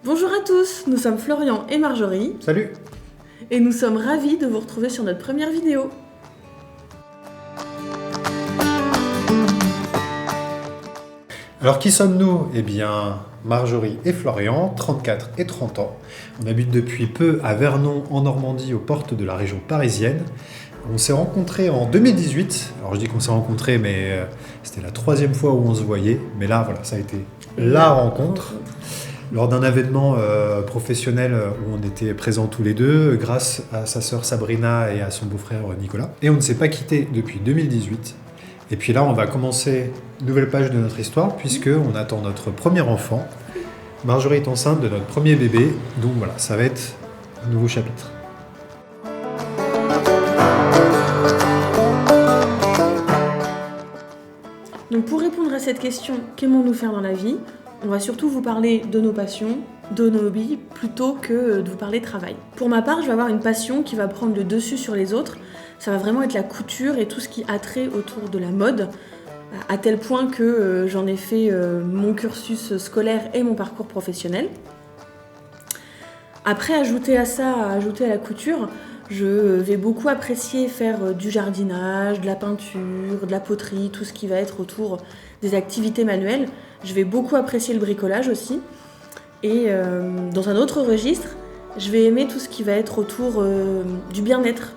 Bonjour à tous, nous sommes Florian et Marjorie. Salut! Et nous sommes ravis de vous retrouver sur notre première vidéo. Alors qui sommes-nous? Eh bien, Marjorie et Florian, 34 et 30 ans. On habite depuis peu à Vernon en Normandie, aux portes de la région parisienne. On s'est rencontrés en 2018. Alors je dis qu'on s'est rencontrés, mais c'était la troisième fois où on se voyait. Mais là, voilà, ça a été la rencontre. Lors d'un événement professionnel où on était présents tous les deux, grâce à sa sœur Sabrina et à son beau-frère Nicolas. Et on ne s'est pas quittés depuis 2018. Et puis là, on va commencer une nouvelle page de notre histoire, puisqu'on attend notre premier enfant. Marjorie est enceinte de notre premier bébé, donc voilà, ça va être un nouveau chapitre. Donc pour répondre à cette question, qu'aimons-nous faire dans la vie? On va surtout vous parler de nos passions, de nos hobbies, plutôt que de vous parler travail. Pour ma part, je vais avoir une passion qui va prendre le dessus sur les autres. Ça va vraiment être la couture et tout ce qui a trait autour de la mode, à tel point que j'en ai fait mon cursus scolaire et mon parcours professionnel. Après, ajouter à la couture, je vais beaucoup apprécier faire du jardinage, de la peinture, de la poterie, tout ce qui va être autour des activités manuelles. Je vais beaucoup apprécier le bricolage aussi. Et dans un autre registre, je vais aimer tout ce qui va être autour du bien-être.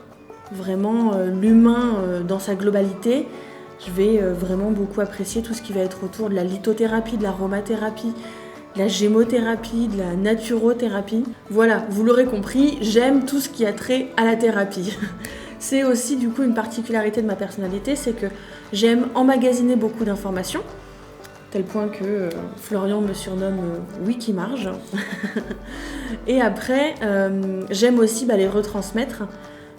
Vraiment l'humain dans sa globalité. Je vais vraiment beaucoup apprécier tout ce qui va être autour de la lithothérapie, de l'aromathérapie, de la gémothérapie, de la naturothérapie. Voilà, vous l'aurez compris, j'aime tout ce qui a trait à la thérapie. C'est aussi du coup une particularité de ma personnalité, c'est que j'aime emmagasiner beaucoup d'informations, tel point que Florian me surnomme Wikimarge. Et après, j'aime aussi les retransmettre.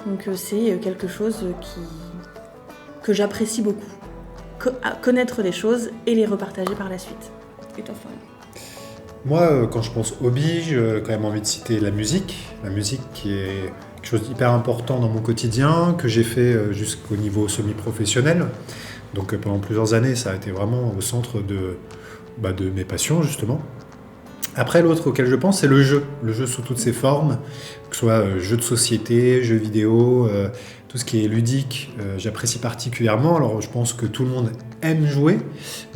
Donc c'est quelque chose que j'apprécie beaucoup. Connaître les choses et les repartager par la suite. Et toi, Florian? Moi, quand je pense hobby, j'ai quand même envie de citer la musique. La musique qui est quelque chose d'hyper important dans mon quotidien, que j'ai fait jusqu'au niveau semi-professionnel. Donc pendant plusieurs années, ça a été vraiment au centre de mes passions, justement. Après, l'autre auquel je pense, c'est le jeu. Le jeu sous toutes ses formes, que ce soit jeux de société, jeux vidéo, tout ce qui est ludique, j'apprécie particulièrement. Alors, je pense que tout le monde aime jouer,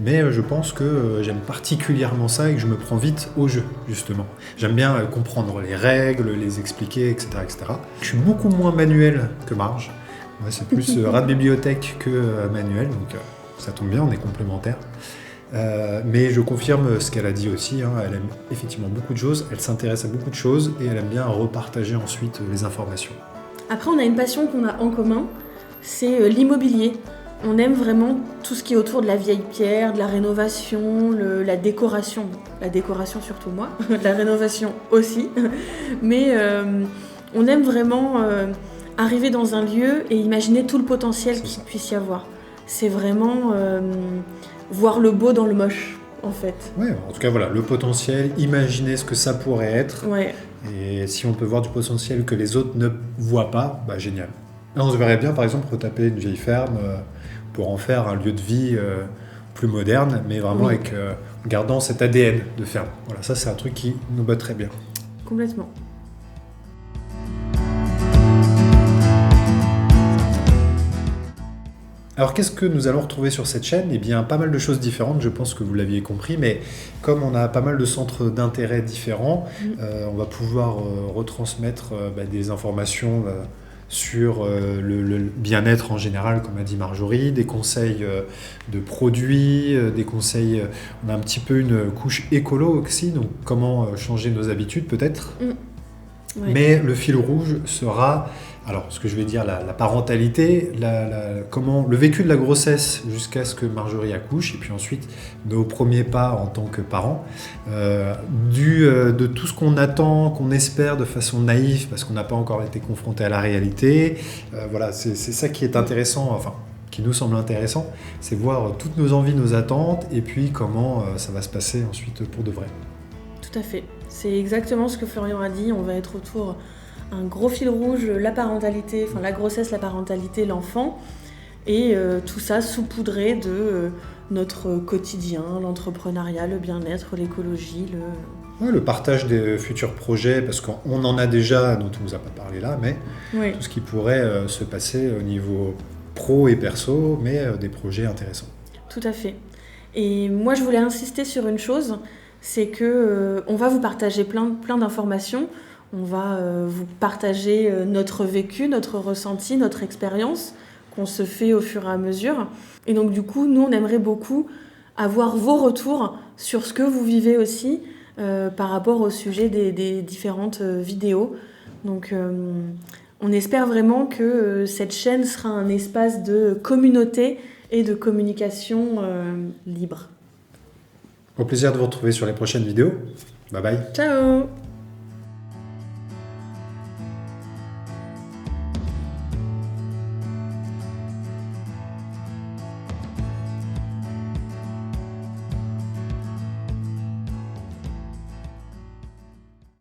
mais je pense que j'aime particulièrement ça et que je me prends vite au jeu, justement. J'aime bien comprendre les règles, les expliquer, etc., etc. Je suis beaucoup moins manuel que Marge. Moi, c'est plus rat de bibliothèque que manuel, donc ça tombe bien, on est complémentaires. Mais je confirme ce qu'elle a dit aussi, elle aime effectivement beaucoup de choses, elle s'intéresse à beaucoup de choses et elle aime bien repartager ensuite les informations. Après, on a une passion qu'on a en commun, c'est l'immobilier. On aime vraiment tout ce qui est autour de la vieille pierre, de la rénovation, la décoration. La décoration surtout moi, la rénovation aussi. Mais on aime vraiment arriver dans un lieu et imaginer tout le potentiel qu'il puisse y avoir. C'est vraiment voir le beau dans le moche, en fait. Ouais, en tout cas, voilà, le potentiel, imaginer ce que ça pourrait être. Ouais. Et si on peut voir du potentiel que les autres ne voient pas, génial. Là, on se verrait bien, par exemple, retaper une vieille ferme pour en faire un lieu de vie plus moderne, mais vraiment avec gardant cet ADN de ferme. Voilà, ça, c'est un truc qui nous bat très bien. Complètement. Alors qu'est-ce que nous allons retrouver sur cette chaîne? Eh bien, pas mal de choses différentes, je pense que vous l'aviez compris, mais comme on a pas mal de centres d'intérêt différents, on va pouvoir retransmettre des informations sur le bien-être en général, comme a dit Marjorie, des conseils de produits, des conseils, on a un petit peu une couche écolo aussi, donc comment changer nos habitudes peut-être. Ouais. Mais le fil rouge sera, alors ce que je vais dire, la parentalité, comment le vécu de la grossesse jusqu'à ce que Marjorie accouche, et puis ensuite nos premiers pas en tant que parents, de tout ce qu'on attend, qu'on espère de façon naïve, parce qu'on n'a pas encore été confronté à la réalité. Voilà, c'est ça qui est intéressant, enfin qui nous semble intéressant, c'est voir toutes nos envies, nos attentes, et puis comment ça va se passer ensuite pour de vrai. Tout à fait. C'est exactement ce que Florian a dit. On va être autour un gros fil rouge, la parentalité, enfin la grossesse, la parentalité, l'enfant, et tout ça saupoudré de notre quotidien, l'entrepreneuriat, le bien-être, l'écologie, Ouais, le partage des futurs projets, parce qu'on en a déjà, dont on ne nous a pas parlé là, mais Oui, tout ce qui pourrait se passer au niveau pro et perso, mais des projets intéressants. tout à fait. Et moi, je voulais insister sur une chose, c'est que on va vous partager plein d'informations. On va vous partager notre vécu, notre ressenti, notre expérience qu'on se fait au fur et à mesure. Et donc, du coup, nous, on aimerait beaucoup avoir vos retours sur ce que vous vivez aussi par rapport au sujet des différentes vidéos. Donc, on espère vraiment que cette chaîne sera un espace de communauté et de communication libre. Au plaisir de vous retrouver sur les prochaines vidéos. Bye bye. Ciao!